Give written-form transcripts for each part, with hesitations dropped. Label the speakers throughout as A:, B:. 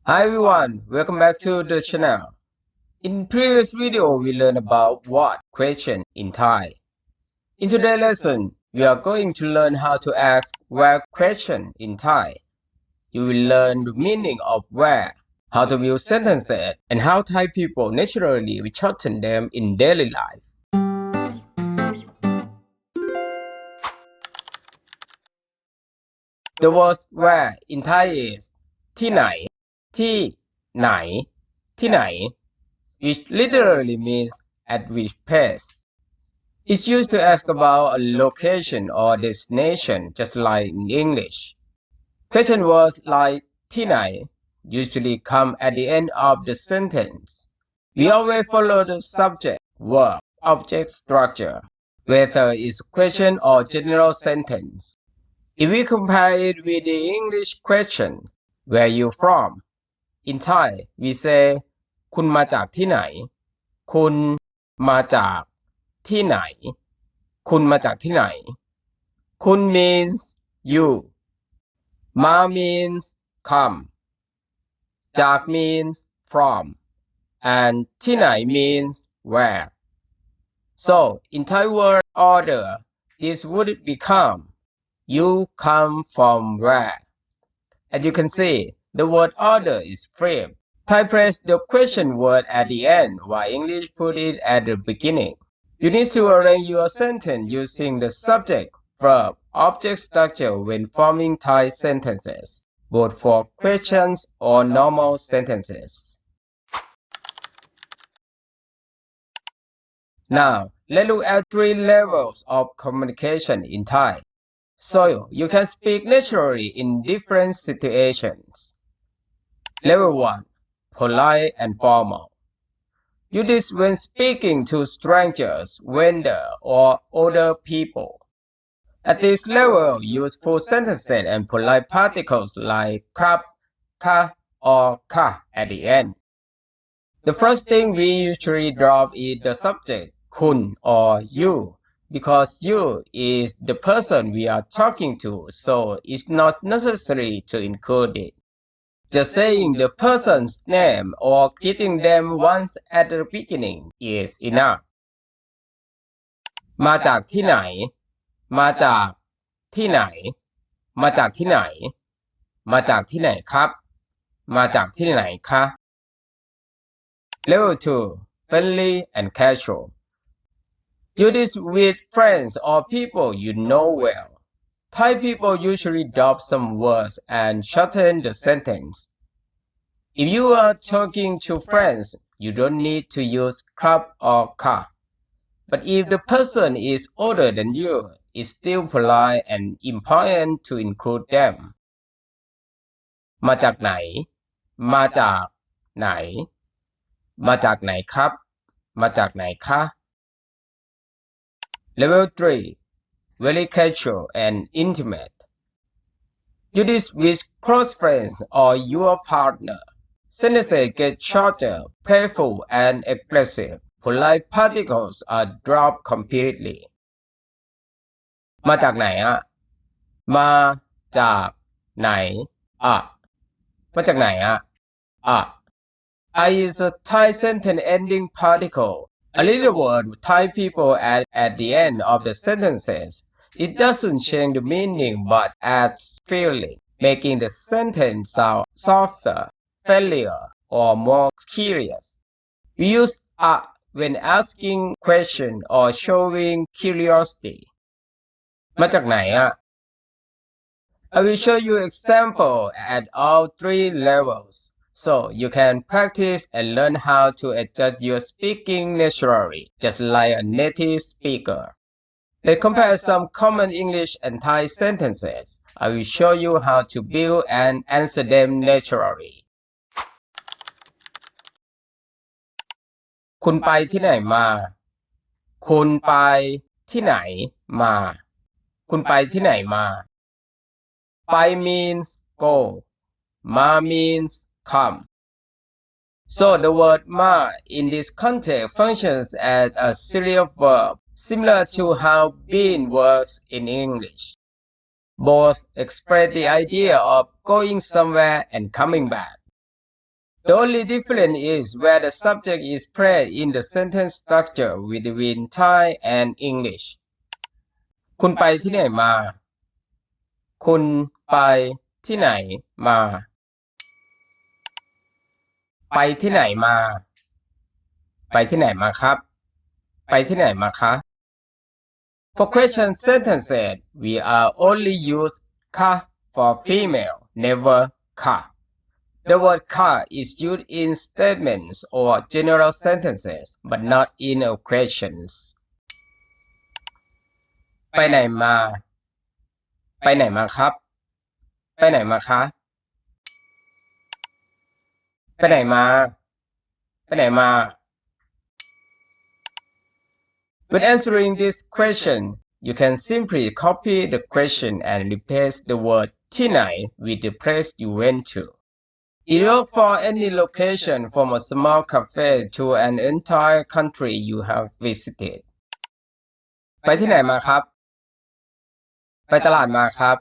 A: Hi everyone, welcome back to the channel. In previous video, we learned about what question in Thai. In today's lesson, we are going to learn how to ask where question in Thai. You will learn the meaning of where, how to build sentences, and how Thai people naturally shorten them in daily life. The word where in Thai is ที่ไหน ที่ไหน ที่ไหน which literally means at which place. It's used to ask about a location or destination, just like in English. Question words like ที่ไหน usually come at the end of the sentence. We always follow the subject, verb, object structure, whether it's a question or general sentence. If we compare it with the English question, where you from? In Thai, we say คุณมาจากที่ไหน คุณมาจากที่ไหน คุณมาจากที่ไหน คุณ means you. Ma means come. จาก means from. And ที่ไหน means where. So, in Thai word order, this would become you come from where. As you can see, the word order is framed. Thai press the question word at the end, while English put it at the beginning. You need to arrange your sentence using the subject, verb, object structure when forming Thai sentences, both for questions or normal sentences. Now, let's look at three levels of communication in Thai, so you can speak naturally in different situations. Level 1. Polite and formal. Use this when speaking to strangers, vendors, or older people. At this level, use full sentences and polite particles like krap, ka, or ka at the end. The first thing we usually drop is the subject, kun or you, because you is the person we are talking to, so it's not necessary to include it. Just saying the person's name or greeting them once at the beginning is enough. มาจากที่ไหน มาจากที่ไหน มาจากที่ไหน มาจากที่ไหนครับ มาจากที่ไหนคะ Level 2. Friendly and casual. Use this with friends or people you know well. Thai people usually drop some words and shorten the sentence. If you are talking to friends, you don't need to use krap or ka. But if the person is older than you, it's still polite and important to include them. มาจากไหน มาจากไหน มาจากไหนครับ มาจากไหนคะ Level 3. Very casual and intimate. Use this with close friends or your partner. Sentences get shorter, playful, and aggressive. Polite particles are dropped completely. มาจากไหนอะ มาจากไหนอะ มาจากไหนอะ อะ I is a Thai sentence ending particle. A little word Thai people add at the end of the sentences. It doesn't change the meaning but adds feeling, making the sentence sound softer, friendlier, or more curious. We use a when asking question or showing curiosity. มาจากไหนอะ I will show you example at all three levels, so you can practice and learn how to adjust your speaking naturally, just like a native speaker. Let's compare some common English and Thai sentences. I will show you how to build and answer them naturally. คุณไปที่ไหนมา คุณไปที่ไหนมา คุณไปที่ไหนมา ไป means go. Ma means come. So the word ma in this context functions as a serial verb, similar to how been works in English. Both express the idea of going somewhere and coming back. The only difference is where the subject is placed in the sentence structure between Thai and English คุณไปที่ไหนมา คุณไปที่ไหนมา ไปที่ไหนมา ไปที่ไหนมาครับ ไปที่ไหนมาคะ For question sentences we are only use ka for female never ka The word ka is used in statements or general sentences but not in questions ไปไหนมา ไปไหนมาครับ ไปไหนมาคะ ไปไหนมา ไปไหนมา When answering this question, you can simply copy the question and replace the word ที่ไหน with the place you went to. It works for any location from a small cafe to an entire country you have visited. ไปที่ไหนมาครับ ไปตลาดมาครับ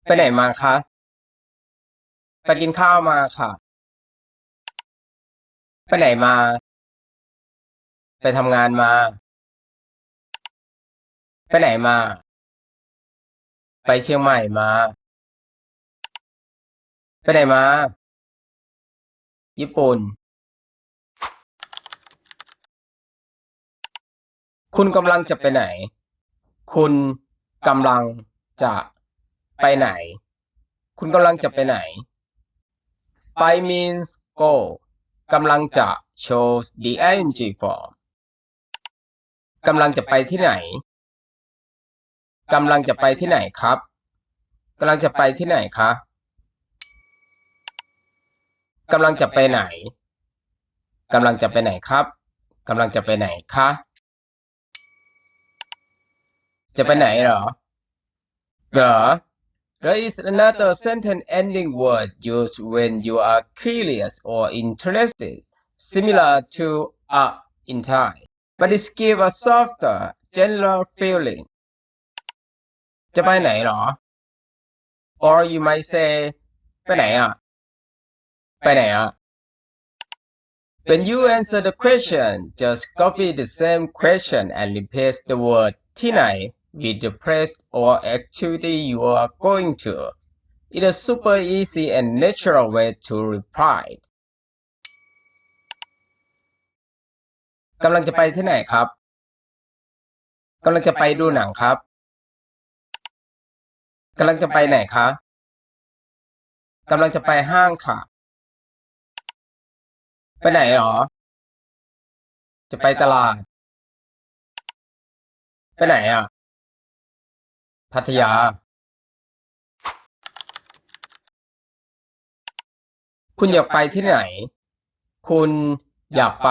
A: ไปไหนมาคะ ไปกินข้าวมาค่ะ ไปไหนมา ไปทำงานมา ไปไหนมา ไปเชียงใหม่มา ไปไหนมา ญี่ปุ่น คุณกำลังจะไปไหน คุณกำลังจะไปไหน คุณกำลังจะไปไหน ไป means go กำลังจะ shows the ing form กำลังจะไปที่ไหน กำลังจะไปที่ไหนครับ กำลังจะไปที่ไหนคะ กำลังจะไปไหน กำลังจะไปไหนครับ กำลังจะไปไหนคะ จะไปไหนเหรอ เหรอ There is another sentence ending word used when you are curious or interested, similar to in Thai, but it gives a softer, gentler feeling. จะไปไหนเหรอ Or you might say ไปไหนอ่ะ ไปไหนอ่ะ When you answer the question, just copy the same question and replace the word ที่ไหน with the place or activity you are going to. It's a super easy and natural way to reply. กำลังจะไปที่ไหนครับ กำลังจะไปดูหนังครับ กำลังจะไปไหนคะ กำลังจะไปห้างค่ะ ไปไหนหรอ จะไปตลาด ไปไหนอ่ะ พัทยา คุณอยากไปที่ไหน คุณอยากไป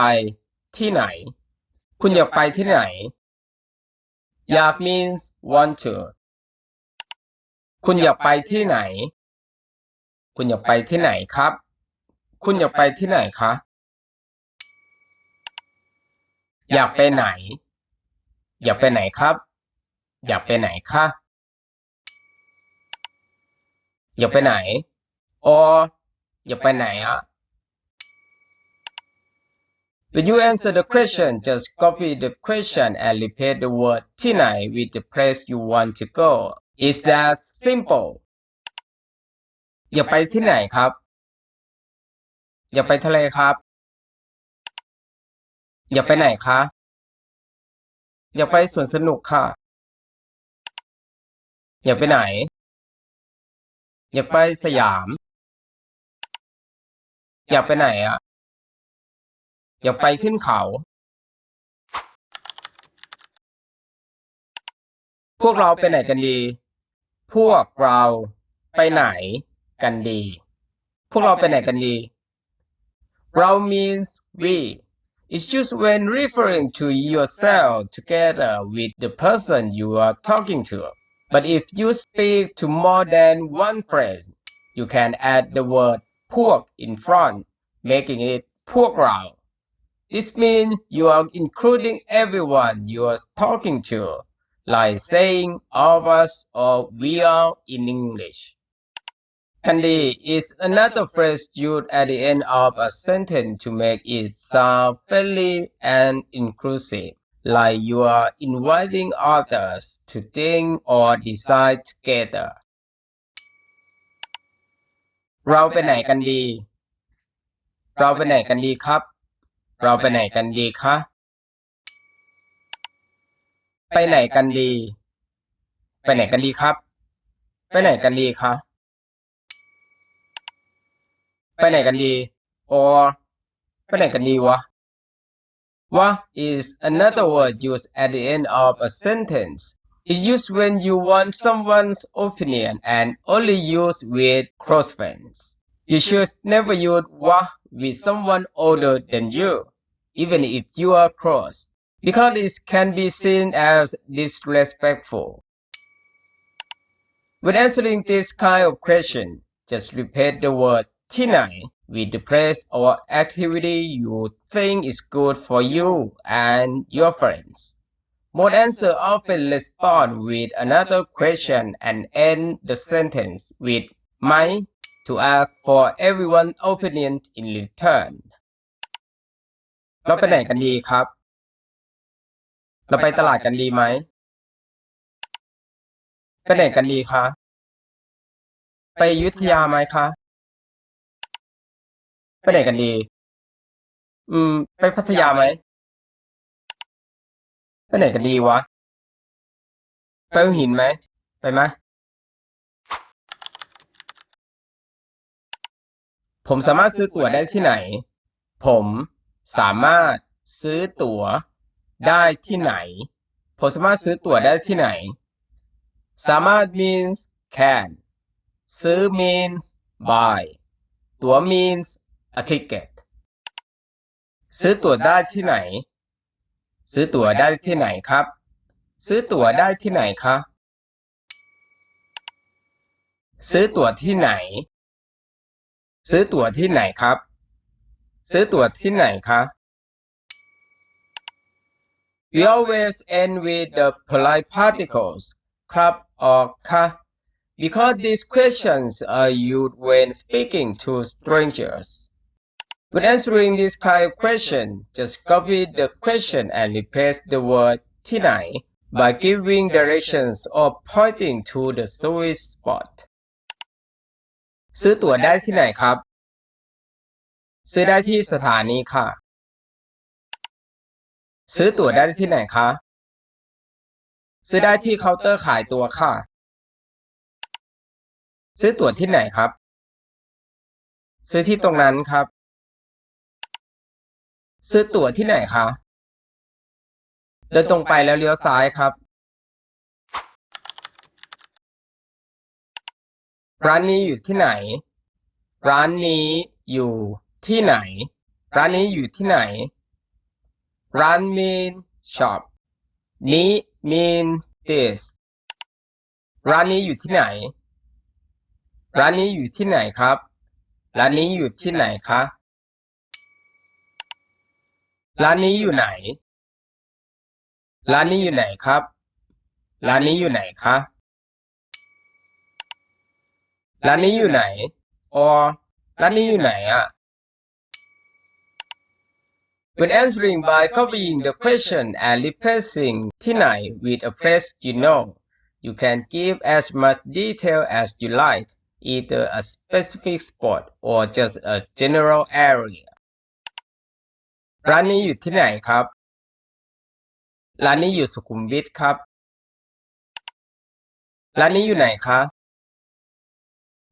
A: ที่ไหน คุณอยากไปที่ไหน อยาก means want to คุณอยากไปที่ไหน คุณอยากไปที่ไหนครับ คุณอยากไปที่ไหนคะ อยากไปไหน อยากไปไหนครับ อยากไปไหนคะ อยากไปไหน or อยากไปไหนอ่ะ When you answer the question, just copy the question and replace the word ที่ไหน with the place you want to go. It's that simple. อยากไปที่ไหนครับ อยากไปทะเลครับ อยากไปไหนคะ อยากไปสวนสนุกค่ะ อยากไปไหน อยากไปสยาม อยากไปไหนอ่ะ อยากไปขึ้นเขา พวกเราไปไหนกันดี พวกเราไปไหนกันดี พวกเราไปไหนกันดี เรา means we. It's used when referring to yourself together with the person you are talking to. But if you speak to more than one friend, you can add the word พวก in front, making it พวกเรา This means you are including everyone you are talking to, like saying all of us or we are in English. กันดี is another phrase used at the end of a sentence to make it sound friendly and inclusive, like you are inviting others to think or decide together. เราไปไหนกันดี เราไปไหนกันดีครับ เราไปไหนกันดีคะ ไปไหนกันดี ไปไหนกันดีครับ ไปไหนกันดีคะ ไปไหนกันดี or ไปไหนกันดีวะ Wha is another word used at the end of a sentence. It's used when you want someone's opinion and only used with close friends. You should never use wha with someone older than you, even if you are close, because it can be seen as disrespectful. When answering this kind of question, just repeat the word ที่ไหน with the place or activity you think is good for you and your friends. Most answers often respond with another question and end the sentence with might to ask for everyone's opinion in return. เราไปไหนกันดีครับ เราไปตลาดกันดีไหม ไปไหนกันดีคะ ไปอยุธยาไหมคะ ไปไหนกันดี ไปพัทยาไหม ไปไหนกันดีวะ ไปหัวหินไหม ไปไหม ผมสามารถซื้อตั๋วได้ที่ไหน ผมสามารถซื้อตั๋วได้ที่ไหน ผมสามารถซื้อตั๋วได้ที่ไหน สามารถ means can ซื้อ means buy ตั๋ว means a ticket ซื้อตั๋วได้ที่ไหน ซื้อตั๋วได้ที่ไหนครับ ซื้อตั๋วได้ที่ไหนคะ ซื้อตั๋วที่ไหน ซื้อตั๋วที่ไหนครับ ซื้อตั๋วที่ไหนคะ We always end with the polite particles ครับ or คะ because these questions are used when speaking to strangers. When answering this kind of question, just copy the question and replace the word ที่ไหน by giving directions or pointing to the service spot. ซื้อตั๋วได้ที่ไหนครับ ซื้อได้ที่สถานีค่ะ ซื้อตั๋วได้ที่ไหนคะ ซื้อได้ที่เคาน์เตอร์ขายตั๋วค่ะ ซื้อตั๋วที่ไหนครับ ซื้อที่ตรงนั้นครับ ซื้อตั๋วที่ไหนคะ เดินตรงไปแล้วเลี้ยวซ้ายครับ ร้านนี้อยู่ที่ไหน ร้านนี้อยู่ที่ไหน ร้านนี้อยู่ที่ไหน ร้าน mean shop นี้ means this ร้านนี้อยู่ที่ไหน ร้านนี้อยู่ที่ไหนครับ ร้านนี้อยู่ที่ไหนคะ ร้านนี้อยู่ไหน ร้านนี้อยู่ไหนครับ ร้านนี้อยู่ไหนคะ ร้านนี้อยู่ไหน or ร้านนี้อยู่ไหนอ่ะ When answering by copying the question and replacing ที่ไหน with a place you know, you can give as much detail as you like, either a specific spot or just a general area. ร้านนี้อยู่ที่ไหนครับ ร้านนี้อยู่สุขุมวิทครับ ร้านนี้อยู่ไหนคะ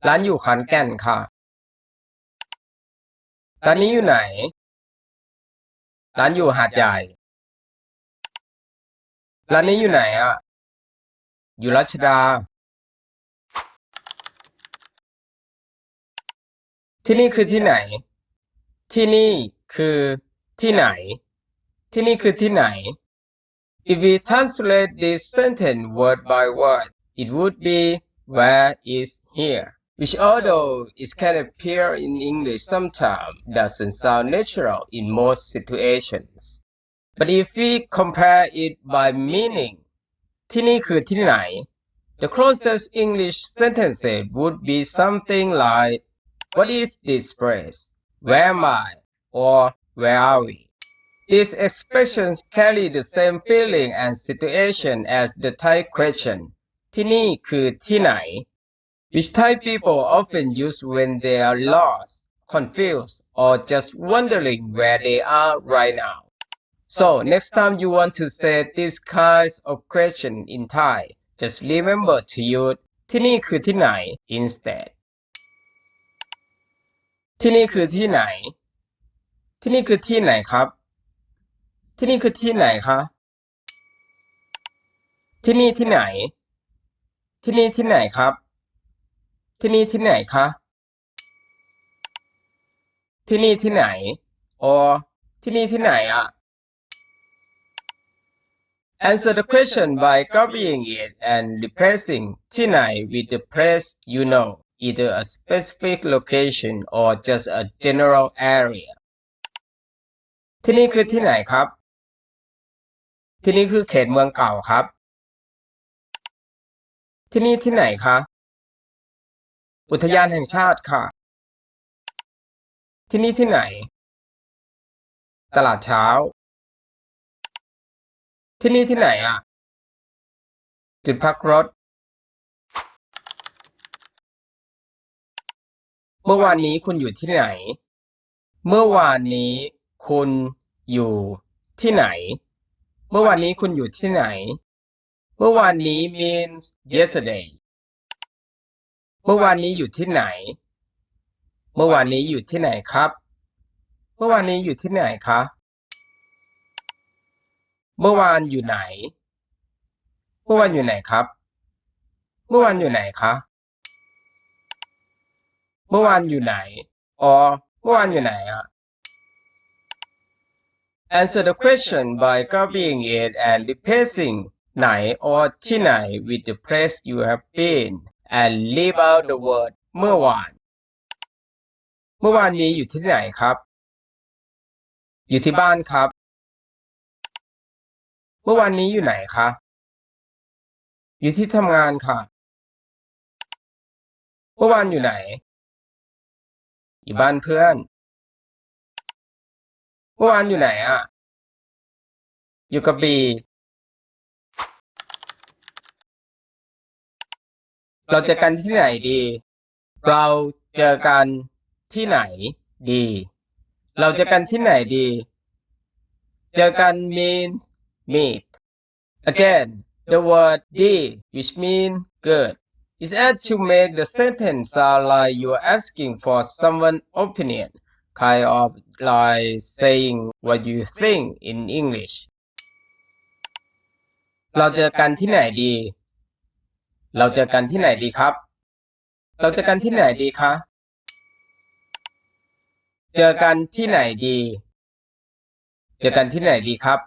A: ร้านอยู่ขอนแก่นค่ะ ร้านนี้อยู่ไหน ร้านอยู่หาดใหญ่ ร้านนี้อยู่ไหนอ่ะ อยู่รัชดา ที่นี่คือที่ไหน ที่นี่คือที่ไหน ที่นี่คือที่ไหน If we translate this sentence word by word, it would be where is here, which although it can appear in English sometimes, doesn't sound natural in most situations. But if we compare it by meaning, ที่นี่คือที่ไหน The closest English sentences would be something like, what is this place? Where am I? Or where are we? These expressions carry the same feeling and situation as the Thai question ที่นี่คือที่ไหน which Thai people often use when they are lost, confused, or just wondering where they are right now. So next time you want to say these kinds of question in Thai, just remember to use ที่นี่คือที่ไหน instead. ที่นี่คือที่ไหน ที่นี่คือที่ไหนครับ ที่นี่คือที่ไหนคะที่นี่ที่ไหน ที่นี่ที่ไหนครับ ที่นี่ที่ไหนคะที่นี่ที่ไหน or ที่นี่ที่ไหนอ่ะ Answer the question by copying it and replacing ที่ไหน with the place you know, either a specific location or just a general area. ที่นี่คือที่ไหนครับ ที่นี่คือเขตเมืองเก่าครับ ที่นี่ที่ไหนคะ อุทยานแห่งชาติค่ะ ที่นี่ที่ไหน ตลาดเช้า ที่นี่ที่ไหนอ่ะ จุดพักรถ เมื่อวานนี้คุณอยู่ที่ไหน เมื่อวานนี้คุณอยู่ที่ไหน เมื่อวานนี้คุณอยู่ที่ไหน เมื่อวานนี้ means yesterday เมื่อวานนี้อยู่ที่ไหน เมื่อวานนี้อยู่ที่ไหนครับ เมื่อวานนี้อยู่ที่ไหนคะ เมื่อวานอยู่ไหน เมื่อวานอยู่ไหนครับ เมื่อวานอยู่ไหนคะ เมื่อวานอยู่ไหน or เมื่อวานอยู่ไหนอ่ะ Answer the question by copying it and replacing ไหน or ที่ไหน with the place you have been and leave out the word เมื่อวาน เมื่อวานนี้อยู่ที่ไหนครับ อยู่ที่บ้านครับ เมื่อวานนี้อยู่ไหนคะ อยู่ที่ทำงานค่ะ เมื่อวานอยู่ไหน อยู่บ้านเพื่อน เมื่อวานอยู่ไหนอ่ะ อยู่กระบี่ เราเจอกันที่ไหนดี เราเจอกันที่ไหนดี เราเจอกันที่ไหนดี เจอกัน means meet. Again, the word di, which means good, is added to make the sentence sound like you're asking for someone's opinion, kind of like saying what you think in English. เราเจอกันที่ไหนดี เราเจอกันที่ไหนดีครับ เราเจอกันที่ไหนดีคะ เจอกันที่ไหนดี เจอกันที่ไหนดีครับ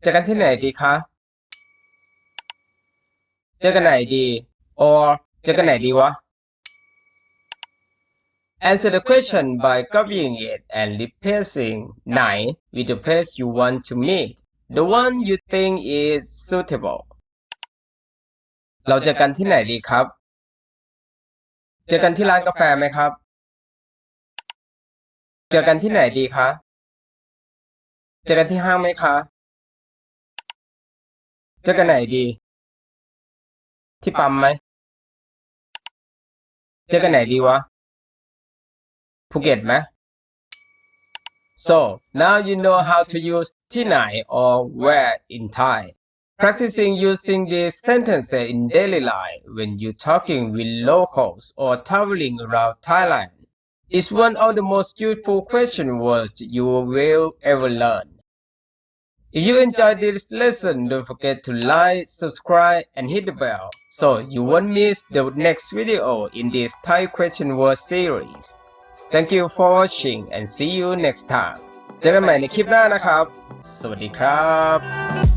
A: เจอกันที่ไหนดีคะ เจอกันไหนดี or เจอกันไหนดีวะ Answer the question by copying it and replacing ไหน with the place you want to meet, the one you think is suitable. เราเจอกันที่ไหนดีครับ เจอกันที่ร้านกาแฟไหมครับ เจอกันที่ไหนดีคะ เจอกันที่ห้างไหมคะ เจอกันไหนดี ที่ปั๊มไหม เจอกันไหนดีวะ ภูเก็ตไหม So now you know how to use ที่ไหน or where in Thai. Practicing using these sentences in daily life when you're talking with locals or traveling around Thailand is one of the most useful question words you will ever learn. If you enjoyed this lesson, don't forget to like, subscribe, and hit the bell so you won't miss the next video in this Thai question word series. Thank you for watching and see you next time. เจอกันใหม่ในคลิปหน้านะครับ สวัสดีครับ